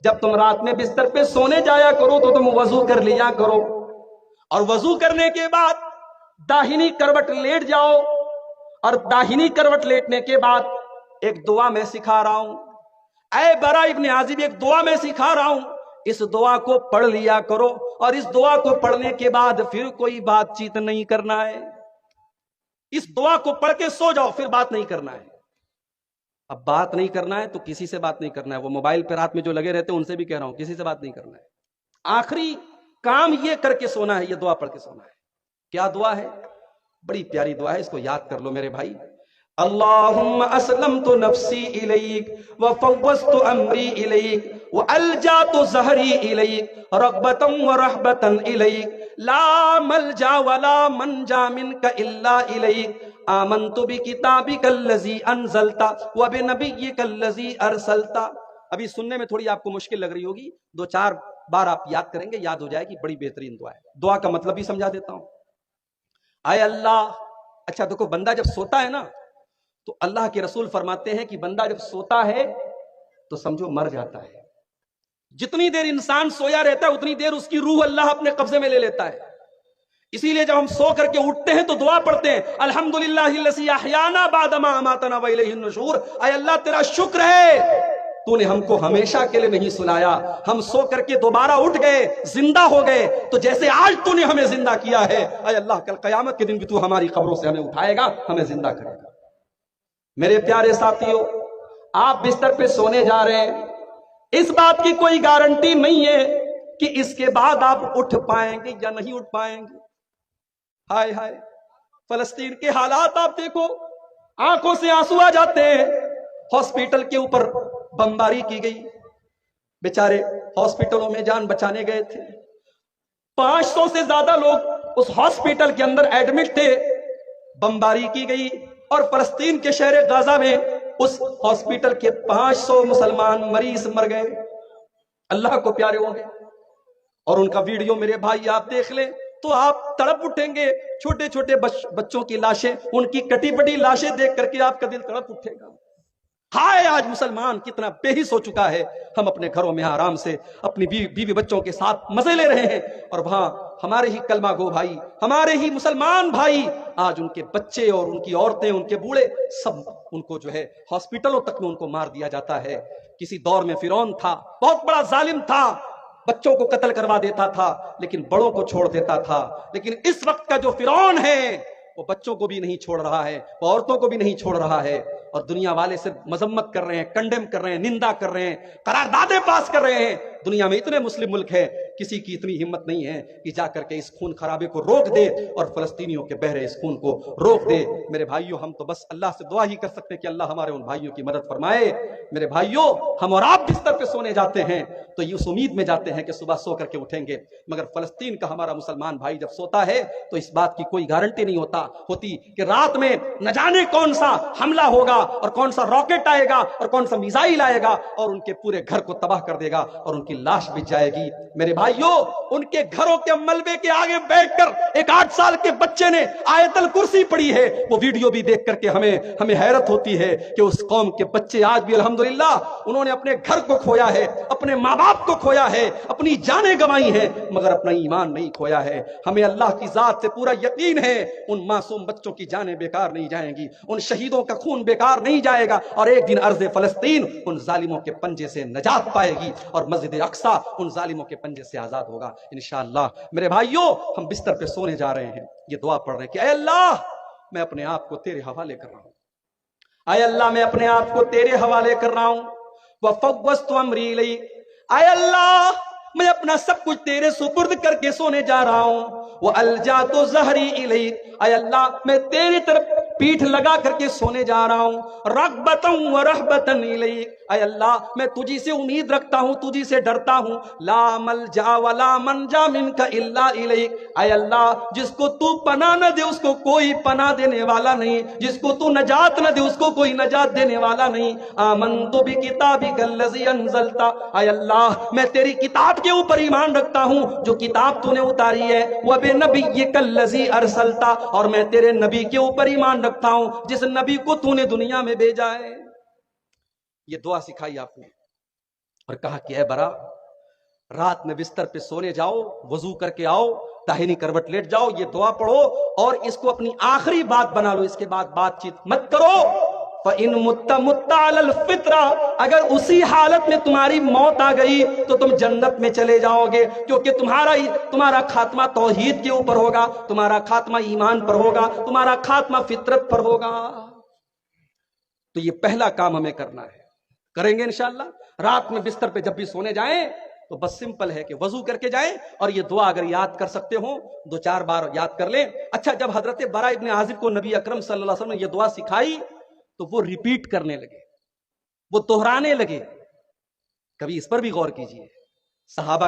جب تم رات میں بستر پہ سونے جایا کرو تو تم وضو کر لیا کرو، اور وضو کرنے کے بعد داہنی کروٹ لیٹ جاؤ، اور داہنی کروٹ لیٹنے کے بعد ایک دعا میں سکھا رہا ہوں، اے برا ابن عازب ایک دعا میں سکھا رہا ہوں، اس دعا کو پڑھ لیا کرو، اور اس دعا کو پڑھنے کے بعد پھر کوئی بات چیت نہیں کرنا ہے، اس دعا کو پڑھ کے سو جاؤ، پھر بات نہیں کرنا ہے۔ اب بات نہیں کرنا ہے تو کسی سے بات نہیں کرنا ہے، وہ موبائل پہ رات میں جو لگے رہتے ہیں ان سے بھی کہہ رہا ہوں کسی سے بات نہیں کرنا ہے، آخری کام یہ کر کے سونا ہے، یہ دعا پڑھ کے سونا ہے۔ کیا دعا ہے؟ بڑی پیاری دعا ہے، اس کو یاد کر لو میرے بھائی۔ اللہم اسلمت نفسی الیک وفوضت امری الیک والجات ظہری الیک رغبتا ورہبتا الیک لا ملجا ولا منجا منک الا الیک آمنت بکتابک الذی انزلت وبنبیک الذی ارسلت۔ ابھی سننے میں تھوڑی آپ کو مشکل لگ رہی ہوگی، 2-4 بار آپ یاد کریں گے، یاد ہو جائے گی، بڑی بہترین دعا ہے۔ دعا کا مطلب بھی سمجھا دیتا ہوں۔ اے اللہ، اچھا دیکھو، بندہ جب سوتا ہے نا تو اللہ کے رسول فرماتے ہیں کہ بندہ جب سوتا ہے تو سمجھو مر جاتا ہے، جتنی دیر انسان سویا رہتا ہے اتنی دیر اس کی روح اللہ اپنے قبضے میں لے لیتا ہے۔ اسی لیے جب ہم سو کر کے اٹھتے ہیں تو دعا پڑھتے ہیں، الحمدللہ الذی احیانا بعد ما اماتنا والیہ النشور۔ اے اللہ تیرا شکر ہے، تو نے ہم کو ہمیشہ کے لیے نہیں سلایا، ہم سو کر کے دوبارہ اٹھ گئے، زندہ ہو گئے، تو جیسے آج تو نے ہمیں زندہ کیا ہے، اے اللہ کل قیامت کے دن بھی تو ہماری قبروں سے ہمیں اٹھائے گا، ہمیں زندہ کرے گا۔ میرے پیارے ساتھیوں، آپ بستر پہ سونے جا رہے ہیں، اس بات کی کوئی گارنٹی نہیں ہے کہ اس کے بعد آپ اٹھ پائیں گے یا نہیں اٹھ پائیں گے۔ ہائے ہائے، فلسطین کے حالات آپ دیکھو، آنکھوں سے آنسو آ جاتے ہیں۔ ہاسپٹل کے اوپر بمباری کی گئی، بیچارے ہاسپٹلوں میں جان بچانے گئے تھے، 500 سے زیادہ لوگ اس ہاسپٹل کے اندر ایڈمٹ تھے، بمباری کی گئی، اور فلسطین کے شہر غزہ میں اس ہاسپٹل کے 500 مسلمان مریض مر گئے، اللہ کو پیارے ہوں گے، اور ان کا ویڈیو میرے بھائی آپ دیکھ لیں تو آپ تڑپ اٹھیں گے، چھوٹے چھوٹے بچوں کی لاشیں، ان کی کٹی پٹی لاشیں دیکھ کر کے آپ کا دل تڑپ اٹھے گا۔ ہائے آج مسلمان کتنا بے حس ہو چکا ہے، ہم اپنے گھروں میں آرام سے اپنی بیوی بچوں کے ساتھ مزے لے رہے ہیں، اور وہاں ہمارے ہی کلمہ گو بھائی، ہمارے ہی مسلمان بھائی، آج ان کے بچے اور ان کی عورتیں، ان کے بوڑھے، سب ان کو جو ہے ہاسپٹلوں تک میں ان کو مار دیا جاتا ہے۔ کسی دور میں فرعون تھا، بہت بڑا ظالم تھا، بچوں کو قتل کروا دیتا تھا لیکن بڑوں کو چھوڑ دیتا تھا، لیکن اس وقت کا جو فرعون ہے وہ بچوں کو بھی نہیں چھوڑ رہا ہے، وہ عورتوں کو بھی نہیں چھوڑ رہا ہے، اور دنیا والے سے مذمت کر رہے ہیں، کنڈیم کر رہے ہیں، نندا کر رہے ہیں، قراردادیں پاس کر رہے ہیں۔ دنیا میں اتنے مسلم ملک ہیں، کسی کی اتنی ہمت نہیں ہے کہ جا کر کے اس خون خرابے کو روک دے اور فلسطینیوں کے بہرے اس خون کو روک دے۔ میرے بھائیوں، ہم تو بس اللہ سے دعا ہی کر سکتے ہیں کہ اللہ ہمارے ان بھائیوں کی مدد فرمائے۔ میرے بھائیوں، ہم اور آپ بستر پہ سونے جاتے ہیں تو یہ اس امید میں جاتے ہیں کہ صبح سو کر کے اٹھیں گے، مگر فلسطین کا ہمارا مسلمان بھائی جب سوتا ہے تو اس بات کی کوئی گارنٹی نہیں ہوتی کہ رات میں نہ جانے کون سا حملہ ہوگا اور کون سا راکٹ آئے گا اور کون سا میزائل آئے گا اور ان کے پورے گھر کو تباہ کر دے گا اور ان کی لاش بچ جائے گی۔ میرے بھائیوں، ان کے گھروں کے ملبے کے آگے بیٹھ کر ایک 8 سال کے بچے نے آیت الکرسی پڑھی ہے، وہ ویڈیو بھی دیکھ کر کے ہمیں حیرت ہوتی ہے کہ اس قوم کے بچے آج بھی الحمدللہ انہوں نے اپنے گھر کو کھویا ہے، اپنے ماں باپ کو کھویا ہے، اپنی جانیں گنوائی ہیں، مگر اپنا ایمان نہیں کھویا ہے۔ ہمیں اللہ کی ذات سے پورا یقین ہے ان معصوم بچوں کی جانیں بیکار نہیں جائیں گی، ان شہیدوں کا خون بیکار نہیں جائے گا، اور ایک دن ارض فلسطین ان ظالموں کے پنجے سے نجات پائے گی اور مسجد اقصی ان ظالموں کے پنجے سے آزاد ہوگا انشاءاللہ۔ میرے بھائیوں، ہم بستر پہ سونے جا رہے ہیں، یہ دعا پڑھ رہے ہیں کہ اے اللہ، میں اپنے آپ کو تیرے حوالے کر رہا ہوں، اے اللہ میں اپنے آپ کو تیرے حوالے کر رہا ہوں، وفوضت امری الیک، اے اللہ میں اپنا سب کچھ تیرے سپرد کر کے سونے جا رہا ہوں، والجات ظہری الیک، اے اللہ میں تیری طرف پیٹھ لگا کر کے سونے جا رہا ہوں، رغبتا ورہبتا الیک، اے اللہ میں تجھی سے امید رکھتا ہوں، تجھی سے ڈرتا ہوں، لا ملجا ولا منجا منک الا الیک، اے اللہ جس کو تو پناہ نہ دے اس کو کوئی پناہ دینے والا نہیں، جس کو تو نجات نہ دے اس کو کوئی نجات دینے والا نہیں۔ آمنت بکتابک الذی انزلت، اے اللہ میں تیری کتاب کے اوپر ایمان رکھتا ہوں جو کتاب تو نے اتاری ہے، وبنبیک الذی ارسلت، اور میں تیرے نبی کے اوپر ایمان رکھتا ہوں جس نبی کو تو نے دنیا میں بھیجا ہے۔ یہ دعا سکھائی آپ نے، اور کہا کہ اے برا، رات میں بستر پہ سونے جاؤ، وضو کر کے آؤ، داہنی کروٹ لیٹ جاؤ، یہ دعا پڑھو اور اس کو اپنی آخری بات بنا لو، اس کے بعد بات چیت مت کرو۔ فَإِن مُتَّ مُتَّ عَلَى الْفِطْرَةِ، اگر اسی حالت میں تمہاری موت آ گئی تو تم جنت میں چلے جاؤ گے، کیونکہ تمہارا خاتمہ توحید کے اوپر ہوگا، تمہارا خاتمہ ایمان پر ہوگا، تمہارا خاتمہ فطرت پر ہوگا۔ تو یہ پہلا کام ہمیں کرنا ہے، کریں گے انشاءاللہ۔ رات میں بستر پہ جب بھی سونے جائیں تو بس سمپل ہے کہ وضو کر کے جائیں، اور یہ دعا اگر یاد کر سکتے ہوں 2-4 بار یاد کر لیں۔ اچھا، جب حضرت برا ابن عازب کو نبی اکرم صلی اللہ علیہ وسلم نے یہ دعا سکھائی تو وہ ریپیٹ کرنے لگے، وہ دہرانے لگے۔ کبھی اس پر بھی غور کیجئے، صحابہ